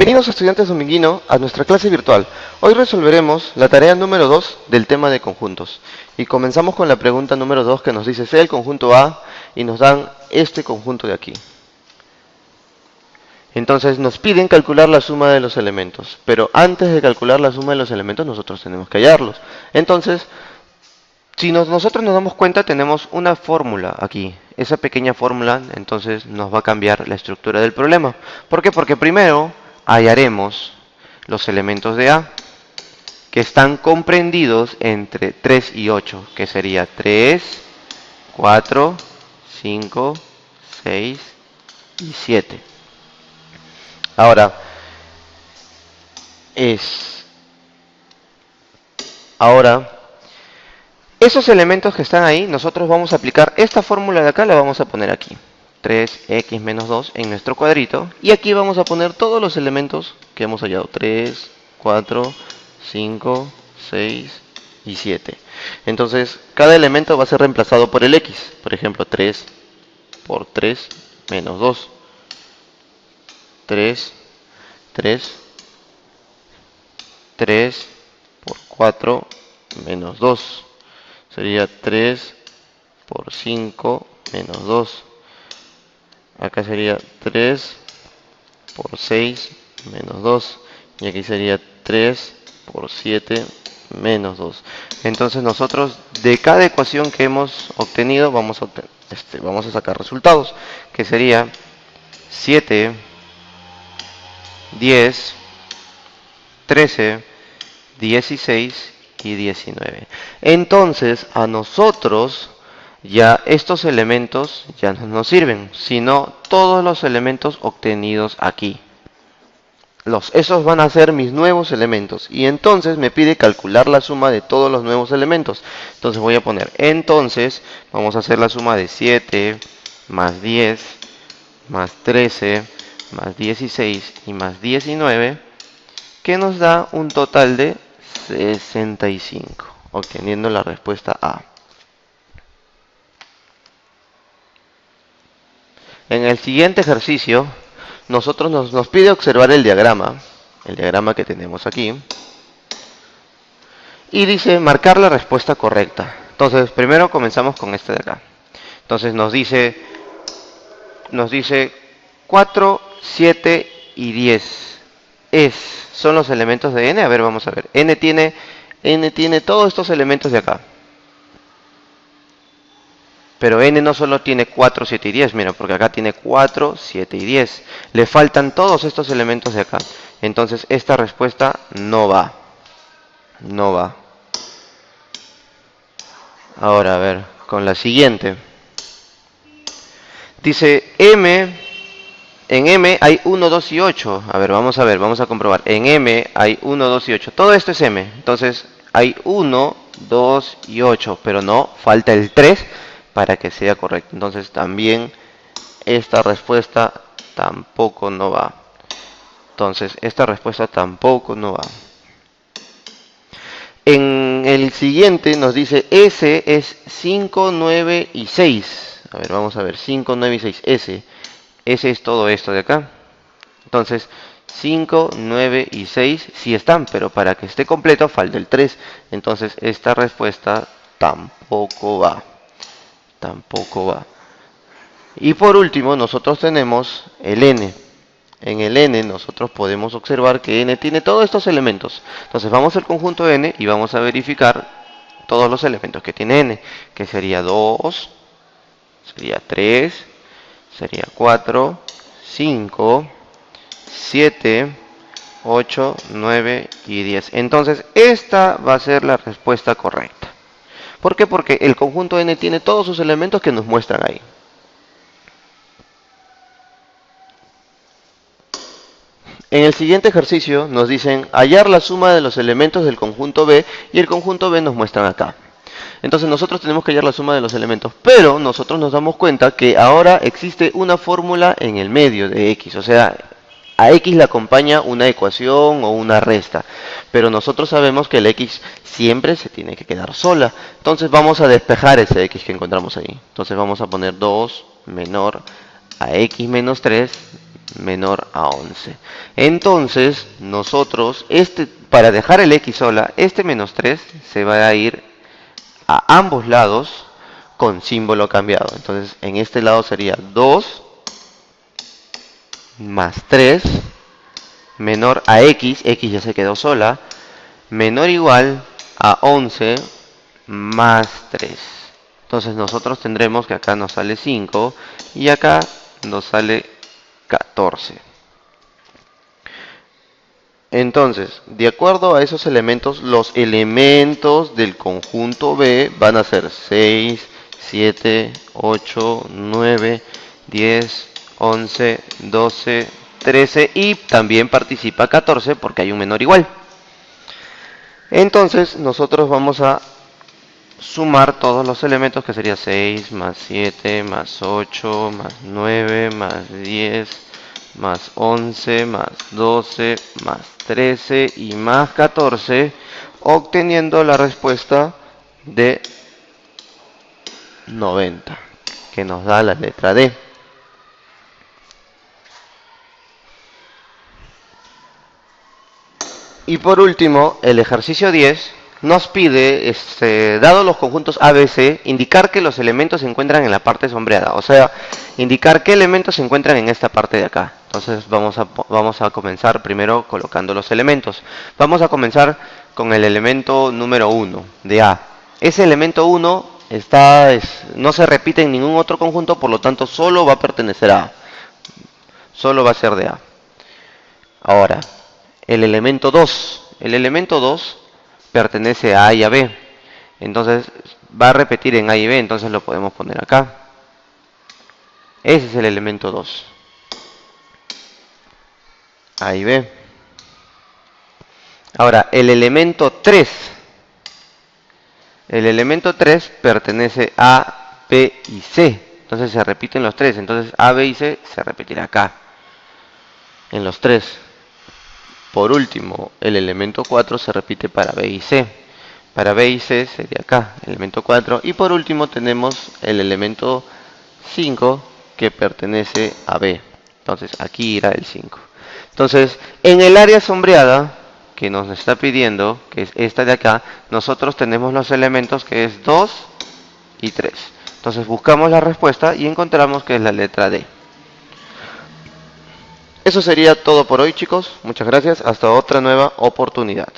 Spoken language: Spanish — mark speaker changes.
Speaker 1: Bienvenidos estudiantes dominguino a nuestra clase virtual. Hoy resolveremos la tarea número 2 del tema de conjuntos. Y comenzamos con la pregunta número 2 que nos dice sea el conjunto A y nos dan este conjunto de aquí. Entonces nos piden calcular la suma de los elementos, pero antes de calcular la suma de los elementos nosotros tenemos que hallarlos. Entonces, si nosotros nos damos cuenta, tenemos una fórmula aquí. Esa pequeña fórmula entonces nos va a cambiar la estructura del problema. ¿Por qué? Porque primero hallaremos los elementos de A, que están comprendidos entre 3 y 8, que sería 3, 4, 5, 6 y 7. Ahora, esos elementos que están ahí, nosotros vamos a aplicar esta fórmula de acá, la vamos a poner aquí. 3x menos 2 en nuestro cuadrito. Y aquí vamos a poner todos los elementos que hemos hallado. 3, 4, 5, 6 y 7. Entonces, cada elemento va a ser reemplazado por el x. Por ejemplo, 3 por 3 menos 2. 3 por 4 menos 2. Sería 3 por 5 menos 2. Acá sería 3 por 6 menos 2. Y aquí sería 3 por 7 menos 2. Entonces nosotros de cada ecuación que hemos obtenido vamos a sacar resultados. Que sería 7, 10, 13, 16 y 19. Entonces a nosotros ya estos elementos ya no nos sirven, sino todos los elementos obtenidos aquí. Esos van a ser mis nuevos elementos. Y entonces me pide calcular la suma de todos los nuevos elementos. Entonces voy a poner, entonces vamos a hacer la suma de 7 más 10 más 13 más 16 y más 19, que nos da un total de 65, obteniendo la respuesta A. En el siguiente ejercicio, nosotros nos pide observar el diagrama que tenemos aquí, y dice marcar la respuesta correcta. Entonces, primero comenzamos con este de acá. Entonces nos dice 4, 7 y 10. Son los elementos de n. A ver, vamos a ver. N tiene todos estos elementos de acá. Pero n no solo tiene 4, 7 y 10, mira, porque acá tiene 4, 7 y 10. Le faltan todos estos elementos de acá. Entonces esta respuesta no va. No va. Ahora, a ver, con la siguiente. Dice en M hay 1, 2 y 8. A ver, vamos a comprobar. En M hay 1, 2 y 8. Todo esto es M. Entonces hay 1, 2 y 8, pero no, falta el 3 para que sea correcto. Entonces también esta respuesta tampoco no va. Entonces esta respuesta tampoco no va. En el siguiente nos dice S es 5, 9 y 6. A ver, vamos a ver, 5, 9 y 6. S es todo esto de acá. Entonces 5, 9 y 6 sí están, pero para que esté completo falta el 3. Entonces esta respuesta tampoco va. Tampoco va. Y por último nosotros tenemos el n. En el n nosotros podemos observar que n tiene todos estos elementos. Entonces vamos al conjunto n y vamos a verificar todos los elementos que tiene n. Que sería 2, sería 3, sería 4, 5, 7, 8, 9 y 10. Entonces esta va a ser la respuesta correcta. ¿Por qué? Porque el conjunto n tiene todos sus elementos que nos muestran ahí. En el siguiente ejercicio nos dicen hallar la suma de los elementos del conjunto B y el conjunto B nos muestran acá. Entonces nosotros tenemos que hallar la suma de los elementos, pero nosotros nos damos cuenta que ahora existe una fórmula en el medio de x, o sea, a x le acompaña una ecuación o una resta, pero nosotros sabemos que el x siempre se tiene que quedar sola. Entonces vamos a despejar ese x que encontramos ahí. Entonces vamos a poner 2 menor a x menos 3 menor a 11. Entonces, nosotros, para dejar el x sola, este menos 3 se va a ir a ambos lados con símbolo cambiado. Entonces, en este lado sería 2 más 3 menor a x ya se quedó sola, menor o igual a 11 más 3. Entonces nosotros tendremos que acá nos sale 5 y acá nos sale 14. Entonces, de acuerdo a esos elementos, los elementos del conjunto B van a ser 6, 7, 8, 9, 10, 11, 12, 13 y también participa 14 porque hay un menor igual. Entonces, nosotros vamos a sumar todos los elementos, que sería 6 más 7 más 8 más 9 más 10 más 11 más 12 más 13 y más 14, obteniendo la respuesta de 90, que nos da la letra D. Y por último, el ejercicio 10 nos pide, dado los conjuntos ABC, indicar que los elementos se encuentran en la parte sombreada. O sea, indicar qué elementos se encuentran en esta parte de acá. Entonces vamos a comenzar primero colocando los elementos. Vamos a comenzar con el elemento número 1 de A. Ese elemento 1 no se repite en ningún otro conjunto, por lo tanto solo va a pertenecer a A. Solo va a ser de A. Ahora, el elemento 2. El elemento 2 pertenece a A y a B. Entonces va a repetir en A y B, entonces lo podemos poner acá. Ese es el elemento 2. A y B. Ahora, el elemento 3. El elemento 3 pertenece a B y C. Entonces se repiten los 3. Entonces A, B y C se repetirá acá, en los 3. Por último, el elemento 4 se repite para B y C. Para B y C sería acá, elemento 4. Y por último tenemos el elemento 5 que pertenece a B. Entonces aquí irá el 5. Entonces, en el área sombreada que nos está pidiendo, que es esta de acá, nosotros tenemos los elementos que es 2 y 3. Entonces buscamos la respuesta y encontramos que es la letra D. Eso sería todo por hoy, chicos. Muchas gracias. Hasta otra nueva oportunidad.